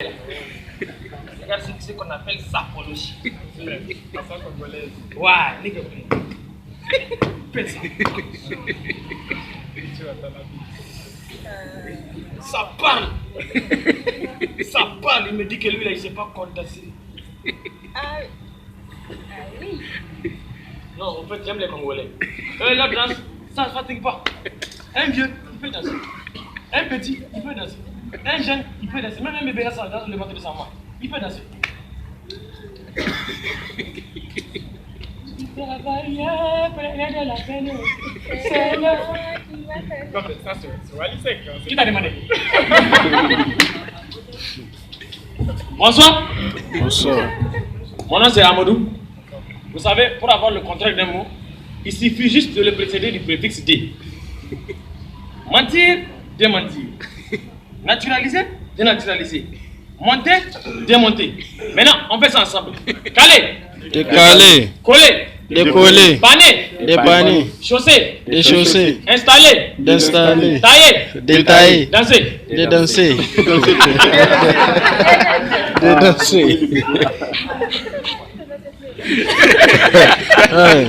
Regarde ce qu'on appelle sapologie. Façon congolaise. Ouais, les gars. Ça parle. Ça parle. Il me dit que lui là, il ne sait pas condensé. Ah oui. Non, en fait, j'aime les Congolais. La danse, ça ne fatigue pas. Un vieux, il peut danser. Un petit, il peut danser. Un jeune, il peut danser. Même un bébé, ça danse le ventre de sa main. Il peut danser. Non, mais ça, c'est Wally Seck. Qui t'a demandé? Bonsoir. Bonsoir. Mon nom c'est Amadou. Vous savez, pour avoir le contraire d'un mot, il suffit juste de le précéder du préfixe D. Mentir, démentir. Naturaliser, dénaturaliser. Monter, démonter. Maintenant, on fait ça ensemble. Caler. Décaler. Coller. Décoller. Banner. Dépanner. Chausser. Déchausser. Installer. D'installer. Tailler. Détailler. Danser. Dédanser. Dédanser. Ouais.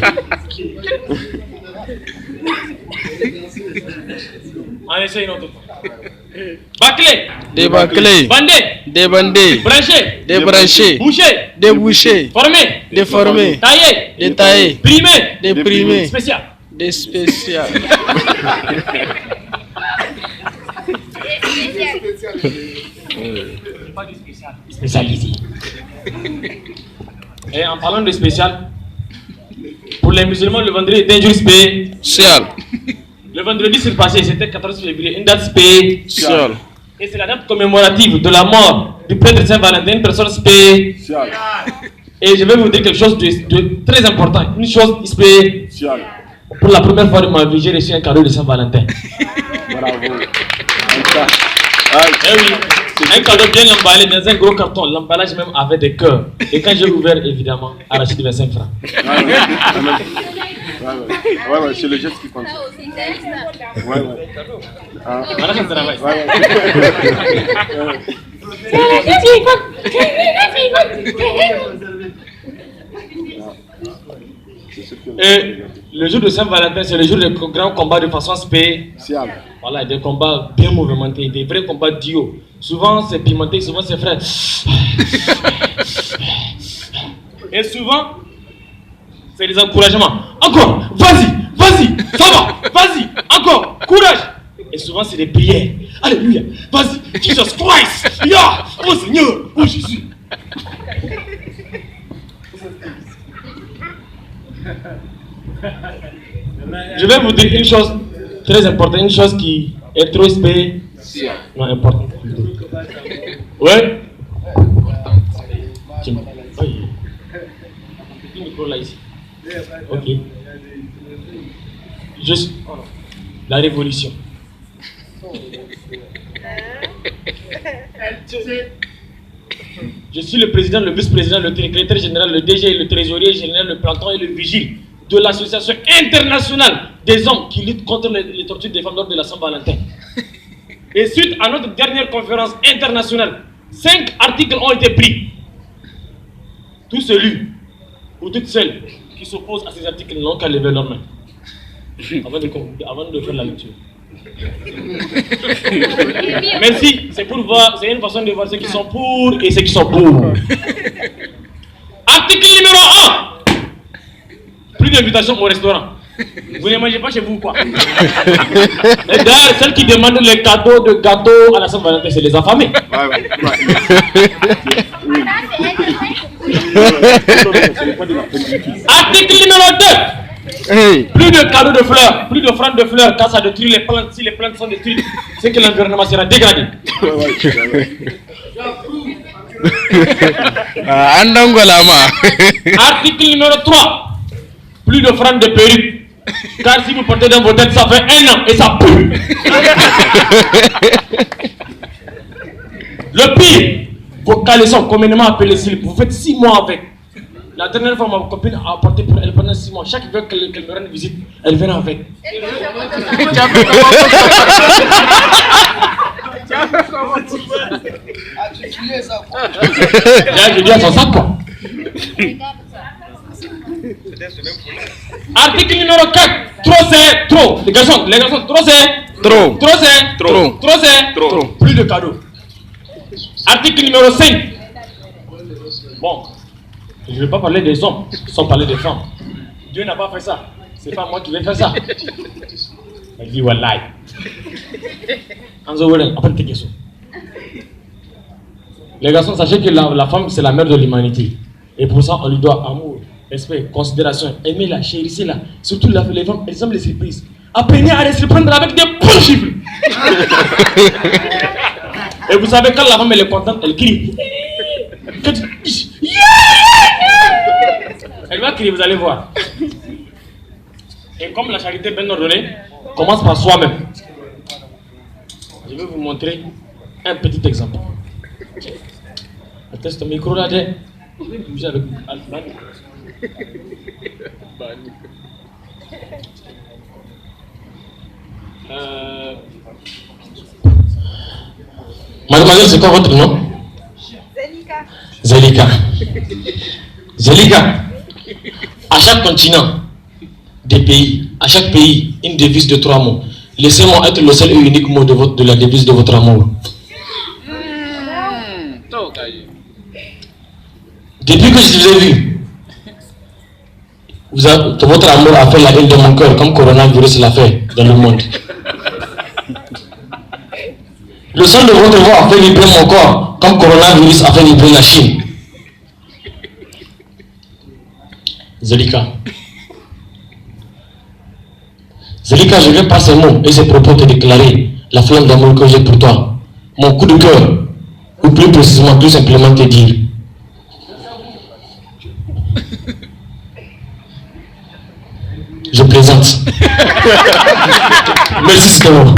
On essaye une autre fois. Bâcler. Débâcler. Bander. Débander. Brancher. Débrancher. Boucher. Déboucher. Former. Déformer. Tailler. Détailler. Primer. Déprimer. Spécial. Déspécial. Pas du spécial. Spécialisé. Et en parlant de spécial, pour les musulmans, le vendredi est un jour spécial. Le vendredi c'est passé, c'était 14 février, une date spéciale. Et c'est la date commémorative de la mort du prêtre Saint-Valentin, une personne spéciale. Et je vais vous dire quelque chose de très important, une chose spéciale. Pour la première fois de ma vie, j'ai reçu un cadeau de Saint-Valentin. Bravo. Eh oui, un cadeau bien emballé dans un gros carton. L'emballage même avait des cœurs. Et quand j'ai ouvert, évidemment, arraché de 25 francs. Ouais, c'est le geste qui compte. Ça aussi, c'est ça. Ouais. Voilà, ça travaille. Et le jour de Saint-Valentin, c'est le jour de grands combats de façon spéciale. Voilà, des combats bien mouvementés, des vrais combats duo. Souvent c'est pimenté, souvent c'est frais. Et souvent, c'est des encouragements. Encore, vas-y, ça va, vas-y, encore, courage. Et souvent c'est des prières. Alléluia, vas-y, Jesus Christ, yeah, oh Seigneur, oh Jésus. Je vais vous dire une chose très importante, une chose qui est trop spéciale. Non, importante. Ouais. Tiens, oui. Le micro là ici. Ok. Juste la révolution. Je suis le président, le vice-président, le secrétaire général, le DG, le trésorier général, le planton et le vigile de l'association internationale des hommes qui luttent contre les tortures des femmes lors de la Saint-Valentin. Et suite à notre dernière conférence internationale, 5 articles ont été pris. Tout celui ou toute celle qui s'oppose à ces articles n'ont qu'à lever leur main avant de faire la lecture. Merci, c'est pour voir, c'est une façon de voir ceux qui sont pour et ceux qui sont pour. Article numéro 1. Plus d'invitation au restaurant. Vous ne mangez pas chez vous quoi. Et d'ailleurs, celles qui demandent les cadeaux de gâteaux à la Saint-Valentin, c'est les affamés. Article numéro 2. Hey. Plus de cadeaux de fleurs, plus d'offrandes de fleurs, car ça détruit les plantes. Si les plantes sont détruites, c'est que l'environnement sera dégradé. Article numéro 3. Plus d'offrandes de perruques. Car si vous portez dans vos têtes, ça fait 1 an et ça pue. Le pire, vos caleçons, communément appelés slip, vous faites 6 mois avec. La dernière fois, ma copine a apporté pour elle pendant 6 mois. Chaque fois qu'elle me rend visite, elle vient avec. Là, je dis à son sac quoi. Article numéro 4. Trop c'est trop. Les garçons, trop c'est Trop. Trop c'est Trop. Trop c'est Trop. Plus de cadeaux. Article numéro 5. Bon, je ne vais pas parler des hommes sans parler des femmes. Dieu n'a pas fait ça. C'est pas moi qui vais faire ça. Il dit wallahi. Les garçons, sachez que la femme c'est la mère de l'humanité. Et pour ça, on lui doit amour, respect, considération. Aimez-la, chérissez-la. Surtout les femmes, elles aiment les surprises. Apprenez à les surprendre avec des bons chiffres. Et vous savez, quand la femme elle est contente, elle crie. Elle va crier, vous allez voir. Et comme la charité bien ordonnée, commence par soi-même. Je vais vous montrer un petit exemple. Teste ton micro là, je vais bouger avec Alban. Mademoiselle, c'est quoi votre nom? Zelika. Zelika. À chaque continent des pays, à chaque pays, une devise de 3 mots. Laissez-moi être le seul et unique mot de la devise de votre amour. Depuis que je vous ai vu, votre amour a fait la haine de mon cœur, comme coronavirus l'a fait dans le monde. Le son de votre voix a fait vibrer mon corps, comme coronavirus a fait vibrer la Chine. Zelika. Zelika, je viens par ces mots et ces propos te déclarer la flamme d'amour que j'ai pour toi. Mon coup de cœur, ou plus précisément, tout simplement te dire. Je plaisante. Merci, c'est bon.